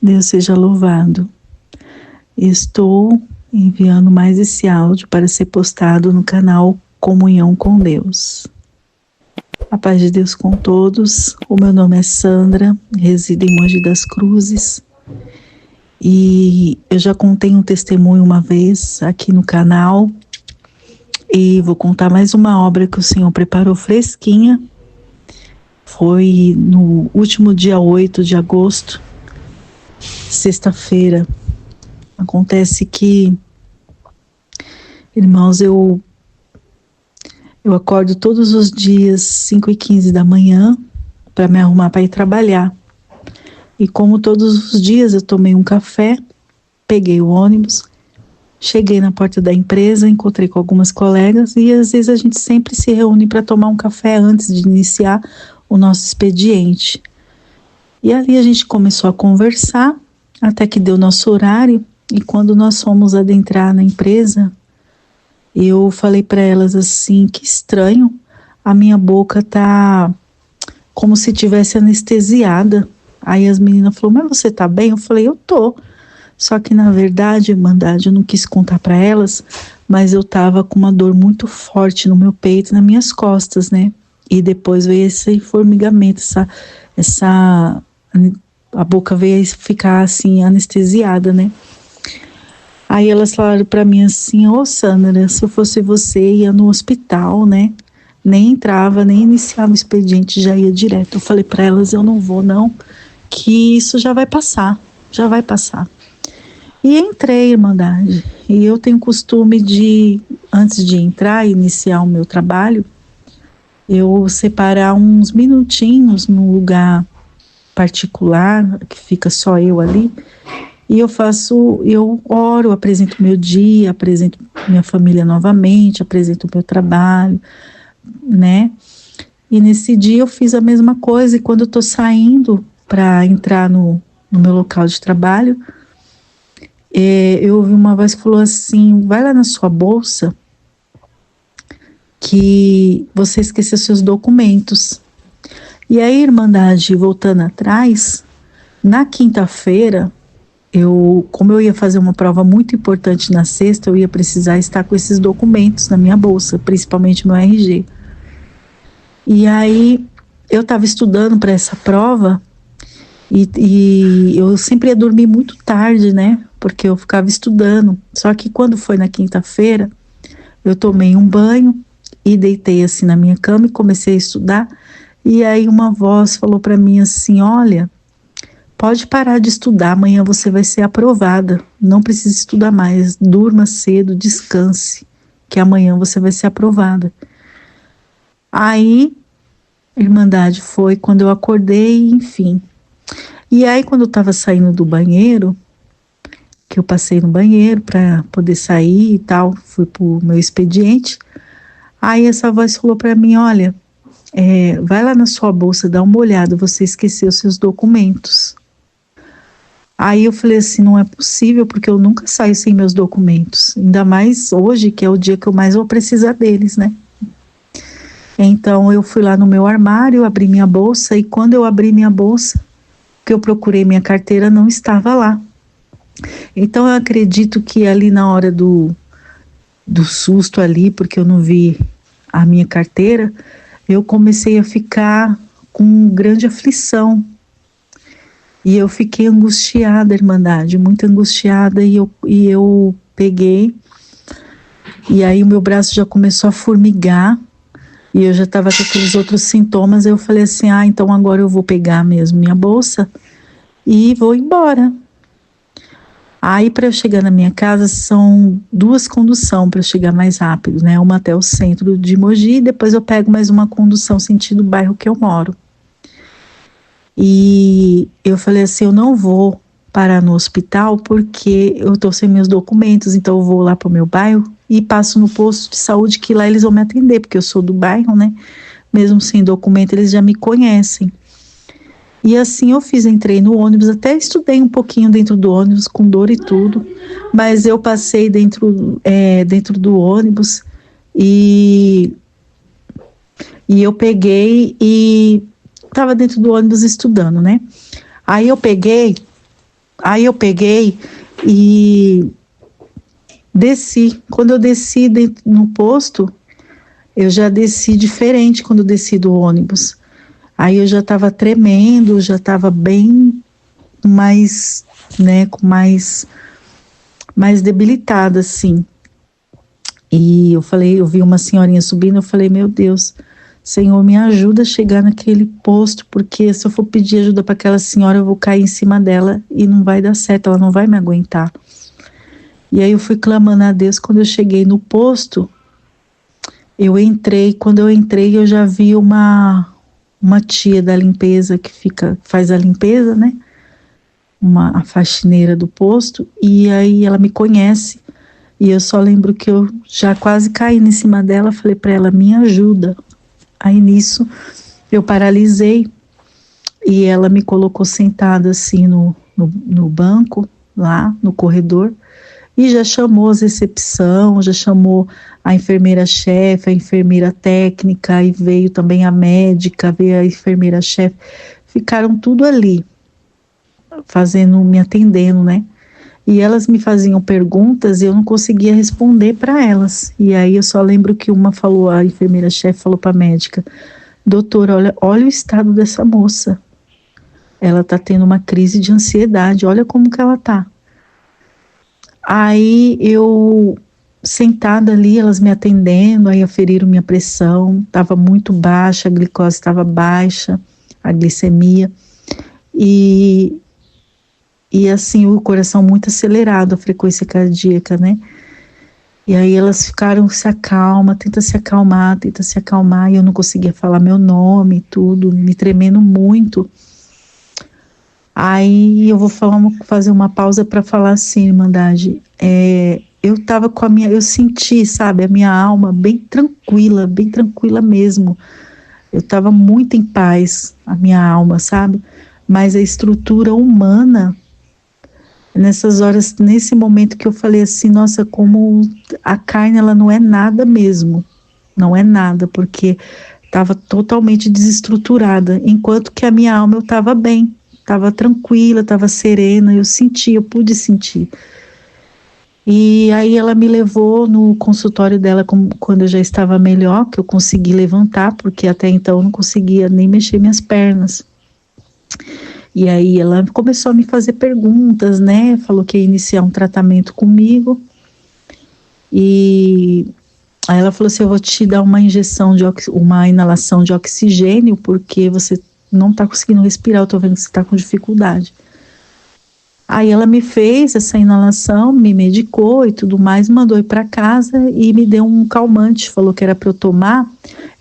Deus seja louvado. Estou enviando mais esse áudio para ser postado no canal Comunhão com Deus. A paz de Deus com todos. O meu nome é Sandra, resido em Mogi das Cruzes. E eu já contei um testemunho uma vez aqui no canal. E vou contar mais uma obra que o Senhor preparou fresquinha. Foi no último dia 8 de agosto, sexta-feira. Acontece que, irmãos, eu acordo todos os dias 5h15 da manhã para me arrumar para ir trabalhar. E como todos os dias eu tomei um café, peguei o ônibus, cheguei na porta da empresa, encontrei com algumas colegas e às vezes a gente sempre se reúne para tomar um café antes de iniciar o nosso expediente. E ali a gente começou a conversar até que deu nosso horário. E quando nós fomos adentrar na empresa, eu falei para elas assim, que estranho, a minha boca tá como se tivesse anestesiada. Aí as meninas falaram, mas você tá bem? Eu falei, eu tô. Só que na verdade, Irmandade, eu não quis contar para elas, mas eu tava com uma dor muito forte no meu peito, nas minhas costas, né? E depois veio esse formigamento, a boca veio a ficar assim, anestesiada, né? Aí elas falaram para mim assim, ô Sandra, se eu fosse você, ia no hospital, né? Nem entrava, nem iniciava o expediente, já ia direto. Eu falei para elas, eu não vou não, que isso já vai passar. E entrei, Irmandade. E eu tenho costume de, antes de entrar e iniciar o meu trabalho, eu separar uns minutinhos num lugar particular, que fica só eu ali, e eu oro, apresento meu dia, apresento minha família novamente, apresento o meu trabalho, né? E nesse dia eu fiz a mesma coisa, e quando eu tô saindo para entrar no meu local de trabalho, eu ouvi uma voz que falou assim, vai lá na sua bolsa, que você esqueceu seus documentos. E aí, Irmandade, voltando atrás, na quinta-feira, como eu ia fazer uma prova muito importante na sexta, eu ia precisar estar com esses documentos na minha bolsa, principalmente meu RG. E aí, eu estava estudando para essa prova, e eu sempre ia dormir muito tarde, né? Porque eu ficava estudando. Só que quando foi na quinta-feira, eu tomei um banho, e deitei assim na minha cama e comecei a estudar. E aí uma voz falou para mim assim, olha, pode parar de estudar, amanhã você vai ser aprovada, não precisa estudar mais, durma cedo, descanse, que amanhã você vai ser aprovada. Aí, Irmandade, foi quando eu acordei, enfim. E aí quando eu estava saindo do banheiro, que eu passei no banheiro para poder sair e tal, fui pro meu expediente. Aí essa voz falou para mim, olha, vai lá na sua bolsa, dá uma olhada, você esqueceu seus documentos. Aí eu falei assim, não é possível, porque eu nunca saio sem meus documentos, ainda mais hoje, que é o dia que eu mais vou precisar deles, né? Então eu fui lá no meu armário, abri minha bolsa, e quando eu abri minha bolsa, que eu procurei minha carteira, não estava lá. Então eu acredito que ali na hora do susto ali, porque eu não vi a minha carteira, eu comecei a ficar com grande aflição. E eu fiquei angustiada, Irmandade, muito angustiada, e eu peguei, e aí o meu braço já começou a formigar, e eu já estava com aqueles outros sintomas. Eu falei assim, então agora eu vou pegar mesmo minha bolsa e vou embora. Aí para eu chegar na minha casa são 2 conduções para eu chegar mais rápido, né? Uma até o centro de Mogi, e depois eu pego mais uma condução sentido bairro que eu moro. E eu falei assim, eu não vou parar no hospital porque eu estou sem meus documentos, então eu vou lá para o meu bairro e passo no posto de saúde, que lá eles vão me atender, porque eu sou do bairro, né? Mesmo sem documento, eles já me conhecem. E assim eu fiz, entrei no ônibus, até estudei um pouquinho dentro do ônibus, com dor e tudo, mas eu passei dentro do ônibus e eu peguei e estava dentro do ônibus estudando, né? Aí eu peguei Aí eu peguei e desci. Quando eu desci no posto, eu já desci diferente quando eu desci do ônibus. Aí eu já estava tremendo, já estava bem mais, né, com mais debilitada, assim. E eu vi uma senhorinha subindo, eu falei, meu Deus, Senhor, me ajuda a chegar naquele posto, porque se eu for pedir ajuda para aquela senhora, eu vou cair em cima dela e não vai dar certo, ela não vai me aguentar. E aí eu fui clamando a Deus. Quando eu cheguei no posto, quando eu entrei, eu já vi uma tia da limpeza faz a limpeza, né? A faxineira do posto, e aí ela me conhece, e eu só lembro que eu já quase caí em cima dela, falei para ela, me ajuda. Aí nisso eu paralisei e ela me colocou sentada assim no banco, lá no corredor, e já chamou as recepção, já chamou a enfermeira-chefe, a enfermeira técnica, e veio também a médica, veio a enfermeira-chefe, ficaram tudo ali, me atendendo, né? E elas me faziam perguntas e eu não conseguia responder para elas. E aí eu só lembro que a enfermeira-chefe falou para a médica, doutora, olha o estado dessa moça. Ela está tendo uma crise de ansiedade, olha como que ela está. Aí eu, sentada ali, elas me atendendo, aí aferiram minha pressão, estava muito baixa, a glicose estava baixa, a glicemia, e assim, o coração muito acelerado, a frequência cardíaca, né? E aí elas ficaram, tenta se acalmar, e eu não conseguia falar meu nome, tudo, me tremendo muito. Aí eu vou fazer uma pausa para falar assim, Irmandade, eu tava eu senti, sabe, a minha alma bem tranquila mesmo. Eu tava muito em paz, a minha alma, sabe? Mas a estrutura humana, nessas horas, nesse momento que eu falei assim, nossa, como a carne, ela não é nada mesmo, não é nada, porque estava totalmente desestruturada, enquanto que a minha alma eu estava bem, estava tranquila, estava serena, eu pude sentir. E aí ela me levou no consultório dela quando eu já estava melhor, que eu consegui levantar, porque até então eu não conseguia nem mexer minhas pernas. E aí ela começou a me fazer perguntas, né? Falou que ia iniciar um tratamento comigo. E aí ela falou assim, eu vou te dar uma uma inalação de oxigênio, porque você não está conseguindo respirar, eu estou vendo que você está com dificuldade. Aí ela me fez essa inalação, me medicou e tudo mais, mandou ir para casa e me deu um calmante, falou que era para eu tomar.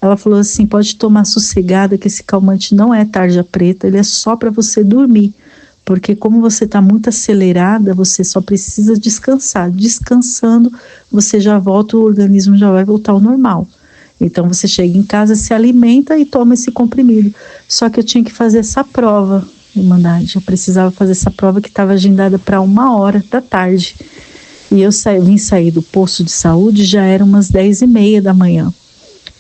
Ela falou assim, pode tomar sossegada, que esse calmante não é tarja preta, ele é só para você dormir, porque como você está muito acelerada, você só precisa descansar. Descansando, você já volta, o organismo já vai voltar ao normal. Então você chega em casa, se alimenta e toma esse comprimido. Só que eu tinha que fazer essa prova, Irmandade, eu precisava fazer essa prova que estava agendada para 1h da tarde. E eu vim sair do posto de saúde, já eram umas 10h30 da manhã.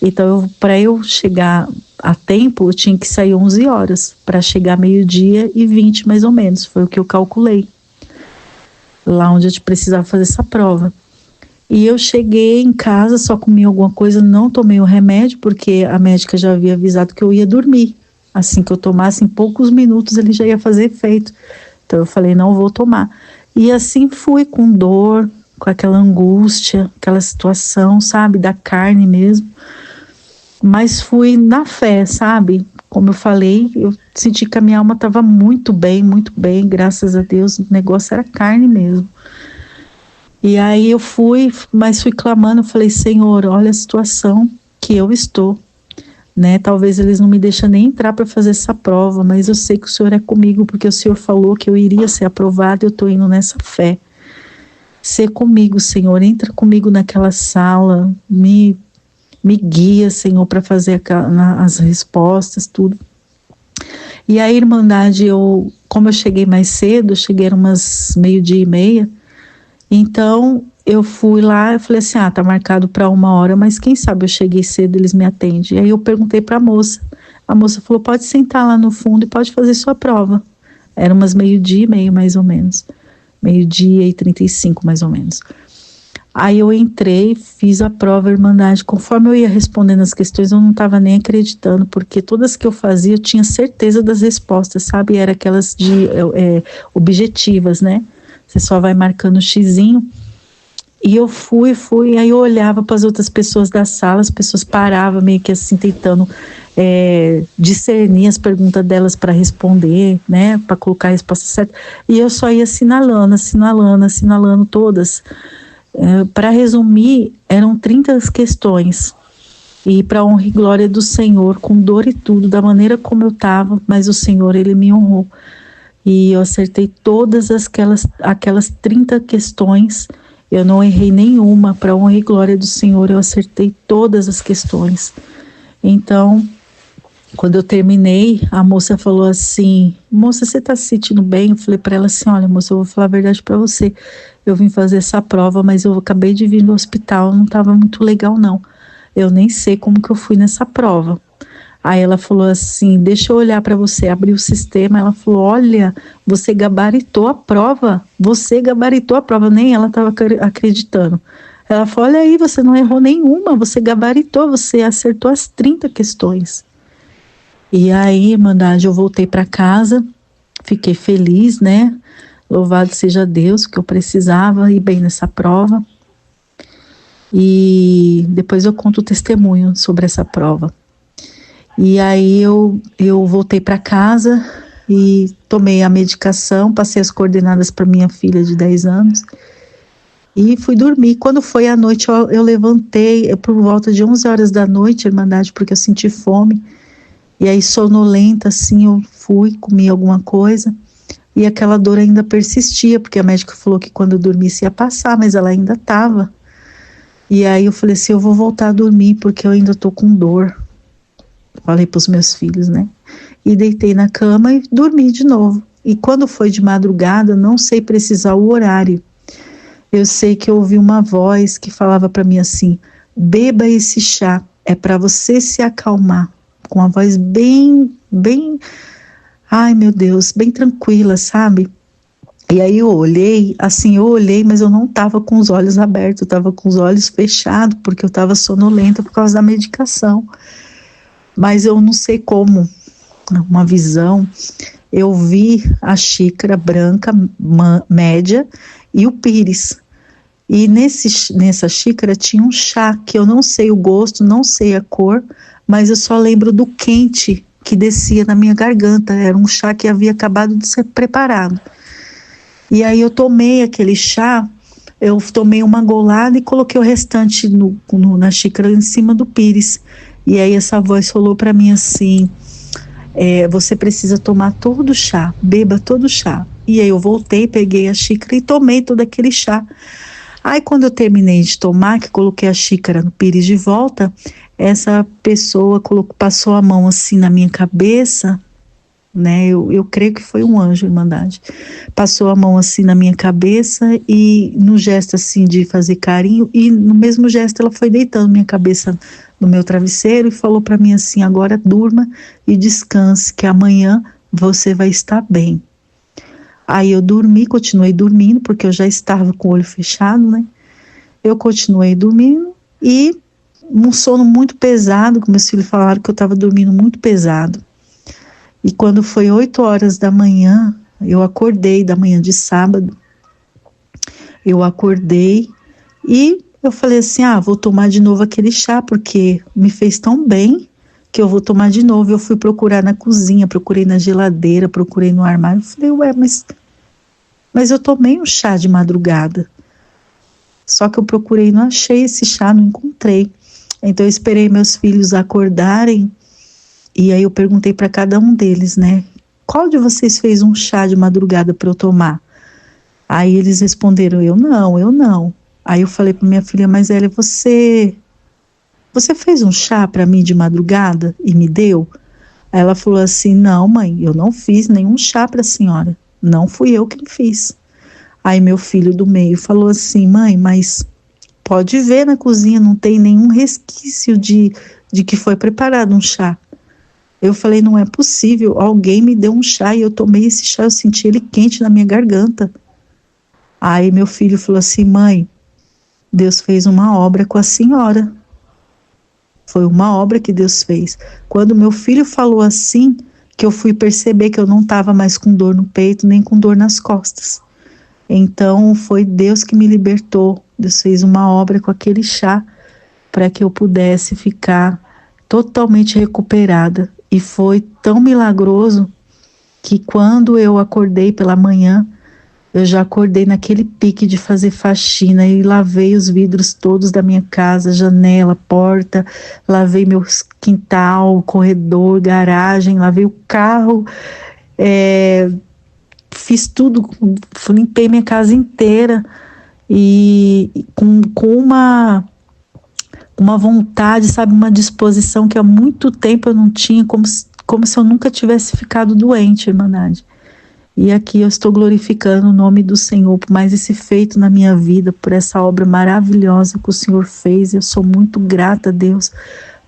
Então, para eu chegar a tempo, eu tinha que sair 11 horas, para chegar 12h20 mais ou menos, foi o que eu calculei, lá onde eu precisava fazer essa prova. E eu cheguei em casa, só comi alguma coisa, não tomei o remédio, porque a médica já havia avisado que eu ia dormir. Assim que eu tomasse, em poucos minutos ele já ia fazer efeito. Então eu falei, não vou tomar. E assim fui, com dor, com aquela angústia, aquela situação, sabe, da carne mesmo. Mas fui na fé, sabe? Como eu falei, eu senti que a minha alma estava muito bem, graças a Deus. O negócio era carne mesmo. E aí eu fui clamando, eu falei, Senhor, olha a situação que eu estou, né? Talvez eles não me deixem nem entrar para fazer essa prova, mas eu sei que o Senhor é comigo, porque o Senhor falou que eu iria ser aprovado e eu estou indo nessa fé. Ser comigo, Senhor, entra comigo naquela sala, me guia, Senhor, para fazer as respostas, tudo. E a Irmandade, como eu cheguei mais cedo, eu cheguei umas 12h30, então eu fui lá, eu falei assim, tá marcado para 1h, mas quem sabe eu cheguei cedo, eles me atendem. E aí eu perguntei para a moça falou, pode sentar lá no fundo e pode fazer sua prova. Era umas 12:30, mais ou menos. 12:35, mais ou menos. Aí eu entrei, fiz a prova, Irmandade. Conforme eu ia respondendo as questões, eu não estava nem acreditando, porque todas que eu fazia, eu tinha certeza das respostas, sabe? Era aquelas objetivas, né? Você só vai marcando o xizinho. E eu fui, aí eu olhava para as outras pessoas da sala, as pessoas paravam meio que assim, tentando discernir as perguntas delas para responder, né, para colocar a resposta certa, e eu só ia assinalando todas. Para resumir, eram 30 questões, e para honra e glória do Senhor, com dor e tudo, da maneira como eu estava, mas o Senhor, Ele me honrou, e eu acertei todas aquelas 30 questões. Eu não errei nenhuma, para honra e glória do Senhor, eu acertei todas as questões. Então, quando eu terminei, a moça falou assim: moça, você está se sentindo bem? Eu falei para ela assim: olha, moça, eu vou falar a verdade para você, eu vim fazer essa prova, mas eu acabei de vir do hospital, não estava muito legal não, eu nem sei como que eu fui nessa prova. Aí ela falou assim: deixa eu olhar para você. Abriu o sistema, ela falou: olha, você gabaritou a prova, nem ela estava acreditando. Ela falou: olha aí, você não errou nenhuma, você gabaritou, você acertou as 30 questões. E aí, Irmandade, eu voltei para casa, fiquei feliz, né? Louvado seja Deus, que eu precisava ir bem nessa prova. E depois eu conto o testemunho sobre essa prova. E aí eu voltei para casa e tomei a medicação, passei as coordenadas para minha filha de 10 anos e fui dormir. Quando foi à noite, eu levantei por volta de 11 horas da noite, Irmandade, porque eu senti fome. E aí, sonolenta, assim, eu fui, comi alguma coisa e aquela dor ainda persistia, porque a médica falou que quando eu dormisse ia passar, mas ela ainda estava. E aí eu falei assim: eu vou voltar a dormir porque eu ainda estou com dor. Falei para os meus filhos, né? E deitei na cama e dormi de novo. E quando foi de madrugada, não sei precisar o horário. Eu sei que eu ouvi uma voz que falava para mim assim: beba esse chá, é para você se acalmar. Com uma voz bem, ai meu Deus, bem tranquila, sabe? E aí eu olhei, mas eu não estava com os olhos abertos, eu estava com os olhos fechados, porque eu estava sonolenta por causa da medicação. Mas eu não sei como, uma visão, eu vi a xícara branca, média, e o pires. E nessa xícara tinha um chá, que eu não sei o gosto, não sei a cor, mas eu só lembro do quente que descia na minha garganta. Era um chá que havia acabado de ser preparado. E aí eu tomei aquele chá, eu tomei uma golada e coloquei o restante na xícara em cima do pires. E aí essa voz falou para mim assim: você precisa tomar todo o chá, beba todo o chá. E aí eu voltei, peguei a xícara e tomei todo aquele chá. Aí quando eu terminei de tomar, que coloquei a xícara no pires de volta, essa pessoa passou a mão assim na minha cabeça, né? Eu creio que foi um anjo, Irmandade. Passou a mão assim na minha cabeça e no gesto assim de fazer carinho, e no mesmo gesto ela foi deitando minha cabeça no meu travesseiro e falou para mim assim: agora durma e descanse, que amanhã você vai estar bem. Aí eu continuei dormindo, porque eu já estava com o olho fechado, né? Eu continuei dormindo e um sono muito pesado, que meus filhos falaram que eu estava dormindo muito pesado. E quando foi 8 horas da manhã, eu acordei, da manhã de sábado, eu acordei e eu falei assim: vou tomar de novo aquele chá, porque me fez tão bem que eu vou tomar de novo. Eu fui procurar na cozinha, procurei na geladeira, procurei no armário. Eu falei: mas eu tomei um chá de madrugada. Só que eu procurei, não achei esse chá, não encontrei. Então eu esperei meus filhos acordarem e aí eu perguntei para cada um deles, né? Qual de vocês fez um chá de madrugada para eu tomar? Aí eles responderam: eu não. Aí eu falei para minha filha mais velha: você fez um chá para mim de madrugada e me deu? Aí ela falou assim: não, mãe, eu não fiz nenhum chá para a senhora, não fui eu quem fiz. Aí meu filho do meio falou assim: mãe, mas pode ver na cozinha, não tem nenhum resquício de que foi preparado um chá. Eu falei, não é possível, alguém me deu um chá e eu tomei esse chá, eu senti ele quente na minha garganta. Aí meu filho falou assim, mãe, Deus fez uma obra com a senhora. Foi uma obra que Deus fez. Quando meu filho falou assim, que eu fui perceber que eu não estava mais com dor no peito, nem com dor nas costas. Então foi Deus que me libertou. Deus fez uma obra com aquele chá para que eu pudesse ficar totalmente recuperada. E foi tão milagroso que quando eu acordei pela manhã, eu já acordei naquele pique de fazer faxina e lavei os vidros todos da minha casa, janela, porta, lavei meu quintal, corredor, garagem, lavei o carro, fiz tudo, limpei minha casa inteira e com uma vontade, sabe, uma disposição que há muito tempo eu não tinha, como se eu nunca tivesse ficado doente, Irmandade. E aqui eu estou glorificando o nome do Senhor por mais esse feito na minha vida, por essa obra maravilhosa que o Senhor fez. Eu sou muito grata a Deus,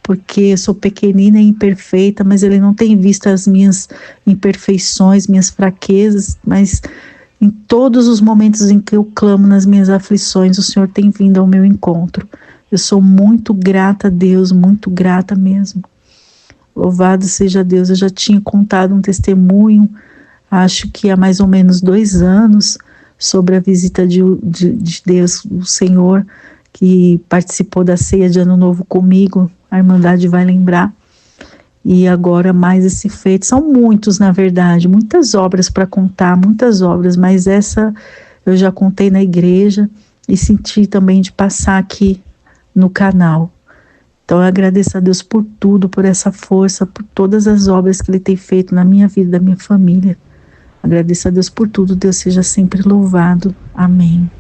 porque eu sou pequenina e imperfeita, mas Ele não tem visto as minhas imperfeições, minhas fraquezas, mas em todos os momentos em que eu clamo nas minhas aflições, o Senhor tem vindo ao meu encontro. Eu sou muito grata a Deus, muito grata mesmo. Louvado seja Deus. Eu já tinha contado um testemunho, acho que há mais ou menos 2 anos, sobre a visita de Deus, o Senhor, que participou da ceia de Ano Novo comigo, a Irmandade vai lembrar. E agora mais esse feito, são muitos na verdade, muitas obras para contar, muitas obras, mas essa eu já contei na igreja e senti também de passar aqui no canal. Então eu agradeço a Deus por tudo, por essa força, por todas as obras que Ele tem feito na minha vida, da minha família. Agradeço a Deus por tudo, Deus seja sempre louvado. Amém.